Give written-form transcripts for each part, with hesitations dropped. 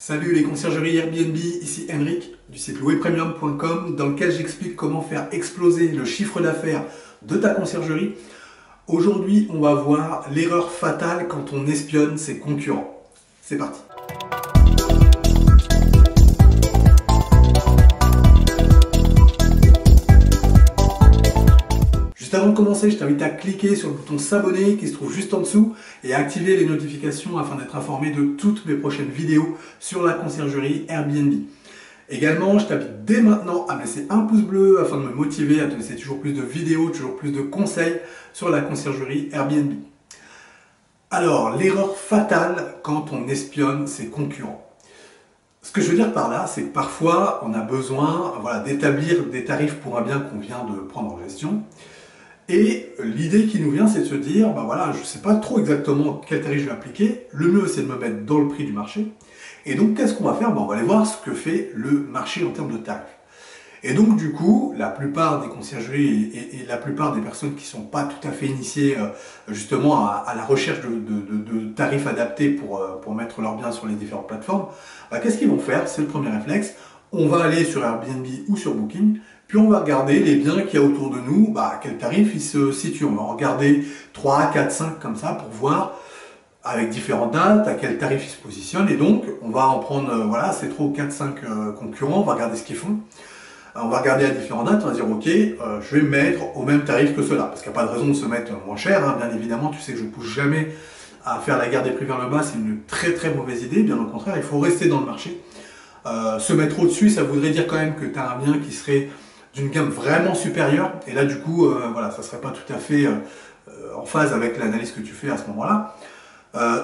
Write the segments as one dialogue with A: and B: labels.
A: Salut les conciergeries Airbnb, ici Henrik du site louerpremium.com dans lequel j'explique comment faire exploser le chiffre d'affaires de ta conciergerie. Aujourd'hui, on va voir l'erreur fatale quand on espionne ses concurrents. C'est parti. Juste avant de commencer, je t'invite à cliquer sur le bouton s'abonner qui se trouve juste en dessous et à activer les notifications afin d'être informé de toutes mes prochaines vidéos sur la conciergerie Airbnb. Également, je t'invite dès maintenant à me laisser un pouce bleu afin de me motiver à te laisser toujours plus de vidéos, toujours plus de conseils sur la conciergerie Airbnb. Alors, l'erreur fatale quand on espionne ses concurrents. Ce que je veux dire par là, c'est que parfois on a besoin d'établir des tarifs pour un bien qu'on vient de prendre en gestion. Et l'idée qui nous vient, c'est de se dire, je ne sais pas trop exactement quel tarif je vais appliquer, le mieux c'est de me mettre dans le prix du marché. Et donc qu'est-ce qu'on va faire? On va aller voir ce que fait le marché en termes de tarifs. Et donc du coup, la plupart des conciergeries et la plupart des personnes qui ne sont pas tout à fait initiées justement à la recherche de tarifs adaptés pour mettre leurs biens sur les différentes plateformes, qu'est-ce qu'ils vont faire? C'est le premier réflexe. On va aller sur Airbnb ou sur Booking, puis on va regarder les biens qu'il y a autour de nous, à quel tarif ils se situent. On va regarder 3, 4, 5 comme ça pour voir avec différentes dates à quel tarif ils se positionnent. Et donc on va en prendre, ces 3 ou 4, 5 concurrents, on va regarder ce qu'ils font. On va regarder à différentes dates, on va dire ok, je vais me mettre au même tarif que cela. Parce qu'il n'y a pas de raison de se mettre moins cher, bien évidemment, tu sais que je ne pousse jamais à faire la guerre des prix vers le bas, c'est une très très mauvaise idée, bien au contraire, il faut rester dans le marché. Se mettre au-dessus, ça voudrait dire quand même que tu as un bien qui serait d'une gamme vraiment supérieure, et là du coup, ça ne serait pas tout à fait en phase avec l'analyse que tu fais à ce moment-là.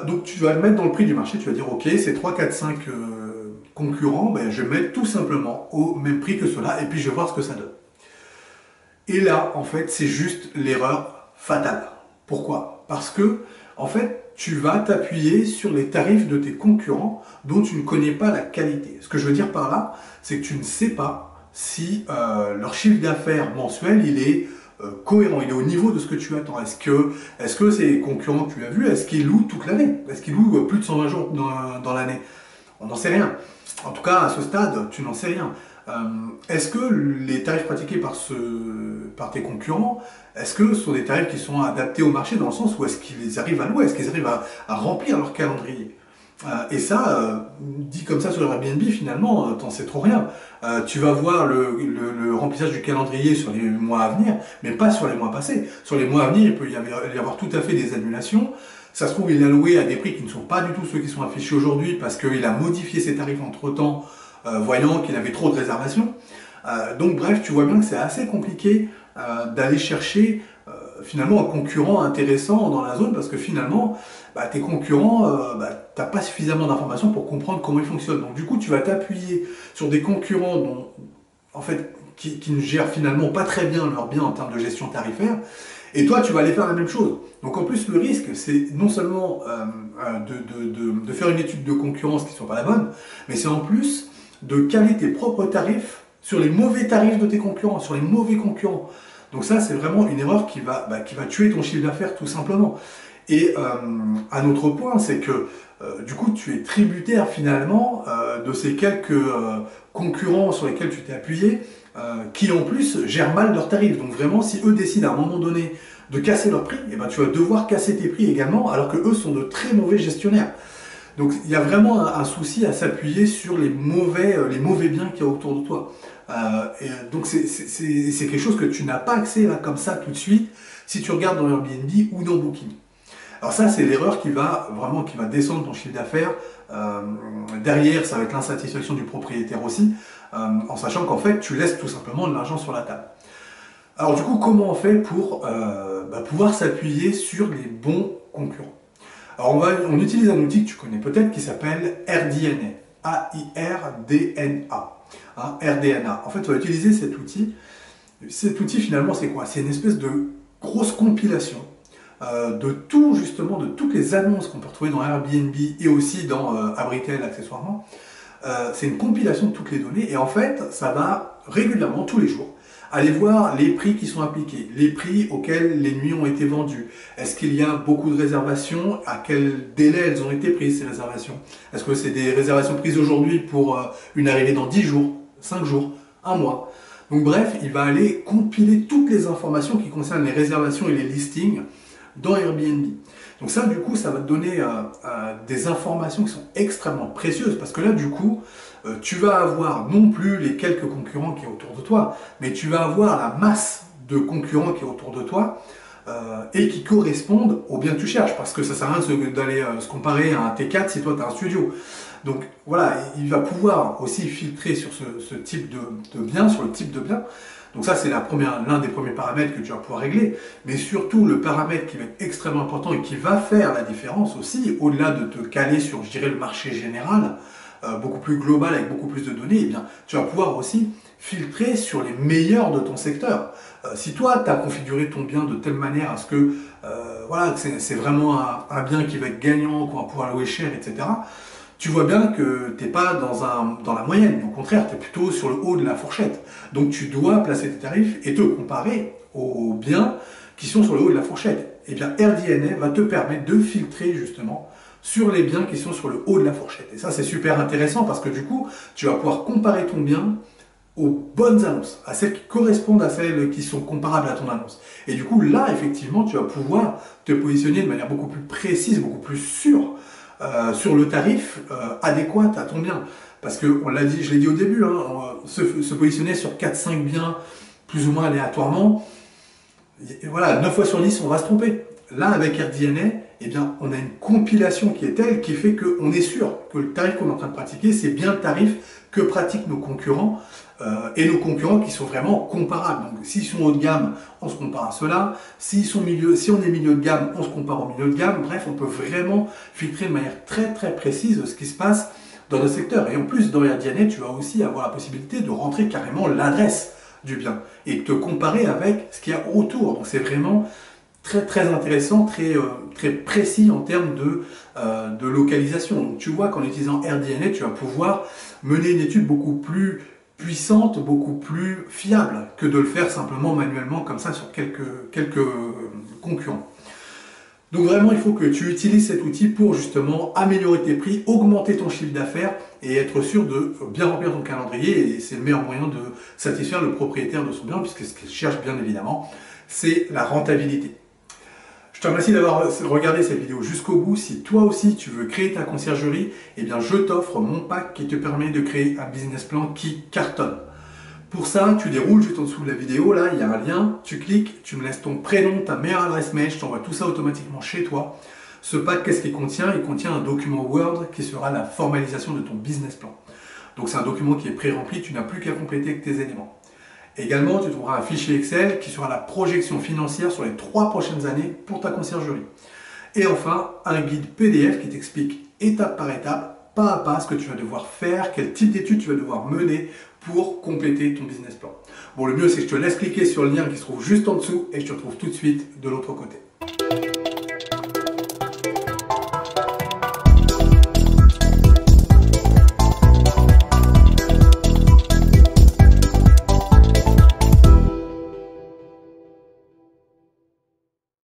A: Donc tu vas le mettre dans le prix du marché, tu vas dire ok, c'est 3, 4, 5 concurrents, je vais mettre tout simplement au même prix que cela, et puis je vais voir ce que ça donne. Et là, en fait, c'est juste l'erreur fatale. Pourquoi? Parce que, en fait, tu vas t'appuyer sur les tarifs de tes concurrents dont tu ne connais pas la qualité. Ce que je veux dire par là, c'est que tu ne sais pas si leur chiffre d'affaires mensuel, il est cohérent, il est au niveau de ce que tu attends. Est-ce que ces concurrents que tu as vus, est-ce qu'ils louent toute l'année? Est-ce qu'ils louent plus de 120 jours dans l'année? On n'en sait rien. En tout cas, à ce stade, tu n'en sais rien. Est-ce que les tarifs pratiqués par tes concurrents, est-ce que ce sont des tarifs qui sont adaptés au marché dans le sens où est-ce qu'ils arrivent à louer, est-ce qu'ils arrivent à remplir leur calendrier? Et ça, dit comme ça sur Airbnb, finalement, t'en sais trop rien. Tu vas voir le remplissage du calendrier sur les mois à venir, mais pas sur les mois passés. Sur les mois à venir, il peut y avoir tout à fait des annulations. Ça se trouve, il a loué à des prix qui ne sont pas du tout ceux qui sont affichés aujourd'hui parce qu'il a modifié ses tarifs entre-temps, voyant qu'il avait trop de réservations. Donc bref, tu vois bien que c'est assez compliqué d'aller chercher finalement un concurrent intéressant dans la zone parce que finalement, tes concurrents, tu n'as pas suffisamment d'informations pour comprendre comment ils fonctionnent. Donc du coup, tu vas t'appuyer sur des concurrents qui ne gèrent finalement pas très bien leur bien en termes de gestion tarifaire. Et toi, tu vas aller faire la même chose. Donc en plus, le risque, c'est non seulement de faire une étude de concurrence qui ne soit pas la bonne, mais c'est en plus de caler tes propres tarifs sur les mauvais tarifs de tes concurrents, sur les mauvais concurrents. Donc ça, c'est vraiment une erreur qui va tuer ton chiffre d'affaires tout simplement. Et un autre point, c'est que du coup, tu es tributaire finalement de ces quelques concurrents sur lesquels tu t'es appuyé, qui en plus gèrent mal leurs tarifs. Donc vraiment, si eux décident à un moment donné de casser leur prix, tu vas devoir casser tes prix également, alors que eux sont de très mauvais gestionnaires. Donc il y a vraiment un souci à s'appuyer sur les mauvais biens qu'il y a autour de toi. Donc c'est quelque chose que tu n'as pas accès là comme ça tout de suite si tu regardes dans Airbnb ou dans Booking. Alors ça, c'est l'erreur qui va descendre ton chiffre d'affaires. Derrière, ça va être l'insatisfaction du propriétaire aussi, en sachant qu'en fait, tu laisses tout simplement de l'argent sur la table. Alors du coup, comment on fait pour pouvoir s'appuyer sur les bons concurrents? Alors on utilise un outil que tu connais peut-être qui s'appelle AirDNA. A-I-R-D-N-A. RDNA. En fait, on va utiliser cet outil. Cet outil, finalement, c'est quoi? C'est une espèce de grosse compilation de toutes les annonces qu'on peut retrouver dans Airbnb et aussi dans Abritel accessoirement. C'est une compilation de toutes les données et en fait, ça va régulièrement, tous les jours, Allez voir les prix qui sont appliqués, les prix auxquels les nuits ont été vendues. Est-ce qu'il y a beaucoup de réservations? À quel délai elles ont été prises, ces réservations? Est-ce que c'est des réservations prises aujourd'hui pour une arrivée dans 10 jours, 5 jours, un mois? Donc bref, il va aller compiler toutes les informations qui concernent les réservations et les listings dans Airbnb. Donc ça, du coup, ça va te donner des informations qui sont extrêmement précieuses parce que là, du coup, tu vas avoir non plus les quelques concurrents qui sont autour de toi, mais tu vas avoir la masse de concurrents qui est autour de toi et qui correspondent aux biens que tu cherches, parce que ça sert à rien d'aller se comparer à un T4 si toi tu as un studio. Donc voilà, il va pouvoir aussi filtrer sur ce type de bien, sur le type de bien. Donc ça, c'est l'un des premiers paramètres que tu vas pouvoir régler. Mais surtout, le paramètre qui va être extrêmement important et qui va faire la différence aussi, au-delà de te caler sur, je dirais, le marché général, beaucoup plus global, avec beaucoup plus de données, eh bien, tu vas pouvoir aussi filtrer sur les meilleurs de ton secteur. Si toi, tu as configuré ton bien de telle manière à ce que voilà, c'est vraiment un bien qui va être gagnant, qu'on va pouvoir louer cher, etc., tu vois bien que tu n'es pas dans la moyenne. Au contraire, tu es plutôt sur le haut de la fourchette. Donc tu dois placer tes tarifs et te comparer aux biens qui sont sur le haut de la fourchette. Et bien AirDNA va te permettre de filtrer justement sur les biens qui sont sur le haut de la fourchette. Et ça, c'est super intéressant parce que du coup, tu vas pouvoir comparer ton bien aux bonnes annonces, à celles qui correspondent à celles qui sont comparables à ton annonce. Et du coup, là, effectivement, tu vas pouvoir te positionner de manière beaucoup plus précise, beaucoup plus sûre sur le tarif adéquat à ton bien. Parce que, on l'a dit, je l'ai dit au début, hein, se positionner sur 4-5 biens plus ou moins aléatoirement, et voilà, 9 fois sur 10, on va se tromper. Là, avec AirDNA, eh bien, on a une compilation qui est telle qui fait qu'on est sûr que le tarif qu'on est en train de pratiquer, c'est bien le tarif que pratiquent nos concurrents et nos concurrents qui sont vraiment comparables. Donc, s'ils sont haut de gamme, on se compare à ceux-là. Si on est milieu de gamme, on se compare au milieu de gamme. Bref, on peut vraiment filtrer de manière très très précise ce qui se passe dans notre secteur. Et en plus, dans AirDNA, tu vas aussi avoir la possibilité de rentrer carrément l'adresse du bien et de te comparer avec ce qu'il y a autour. Donc, c'est vraiment très très intéressant, très précis en termes de localisation. Donc tu vois qu'en utilisant AirDNA, tu vas pouvoir mener une étude beaucoup plus puissante, beaucoup plus fiable que de le faire simplement manuellement comme ça sur quelques concurrents. Donc vraiment, il faut que tu utilises cet outil pour justement améliorer tes prix, augmenter ton chiffre d'affaires et être sûr de bien remplir ton calendrier. Et c'est le meilleur moyen de satisfaire le propriétaire de son bien, puisque ce qu'il cherche bien évidemment, c'est la rentabilité. Je te remercie d'avoir regardé cette vidéo jusqu'au bout. Si toi aussi tu veux créer ta conciergerie, eh bien je t'offre mon pack qui te permet de créer un business plan qui cartonne. Pour ça, tu déroules juste en dessous de la vidéo, là, il y a un lien, tu cliques, tu me laisses ton prénom, ta meilleure adresse mail, je t'envoie tout ça automatiquement chez toi. Ce pack, qu'est-ce qu'il contient? Il contient un document Word qui sera la formalisation de ton business plan. Donc c'est un document qui est pré-rempli, tu n'as plus qu'à compléter avec tes éléments. Également, tu trouveras un fichier Excel qui sera la projection financière sur les 3 prochaines années pour ta conciergerie. Et enfin, un guide PDF qui t'explique étape par étape, pas à pas, ce que tu vas devoir faire, quel type d'études tu vas devoir mener pour compléter ton business plan. Bon, le mieux, c'est que je te laisse cliquer sur le lien qui se trouve juste en dessous et je te retrouve tout de suite de l'autre côté.